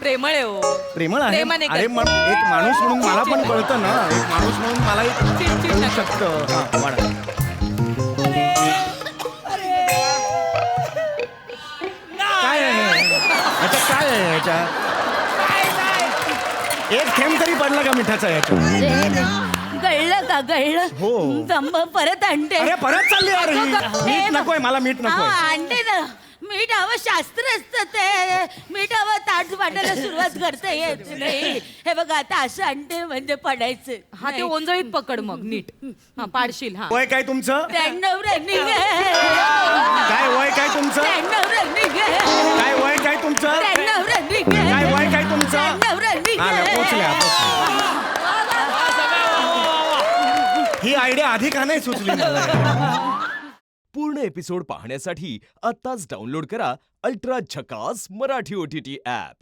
प्रेमळ आहे हो. प्रेमळ आहे. प्रेमाने अरे करते. एक माणूस म्हणून मला पण कळतं ना, एक माणूस म्हणून मलाही चिडचिड कळू नका. शकतं. हा, वाढा. काय आहे ह्याच्यात? काय आहे ह्याच्यात? एक थेंब तरी पडला का मिठाचा ह्याच्यात? गळलं का गळलं? हो. थांब, परत आणते. अरे परत चालली यार ही. मीठ नकोय मला, मीठ नकोय. आणते ना. मीठ हवं शास्त्र असतं ते. मीठ हवं ताट वाटायला सुरुवात करता येत नाही. हे बघा आता असं आणते म्हणजे पडायचं. हा ते ओंजळीत पकड मग नीट. हा पाडशील. हा वय काय तुमचं? 93 रनिंग आहे. काय वय काय तुमचं? 93 रनिंग आहे. काय वय काय तुमचं? 93 रनिंग आहे. काय वय काय तुमचं? 93 रनिंग हा, आहे. पोचल्या. ही आयडिया आधी का नाही सुचली मला? पूर्ण एपिसोड पाहण्यासाठी आत्ताच डाउनलोड करा अल्ट्रा झकास मराठी OTT ॲप.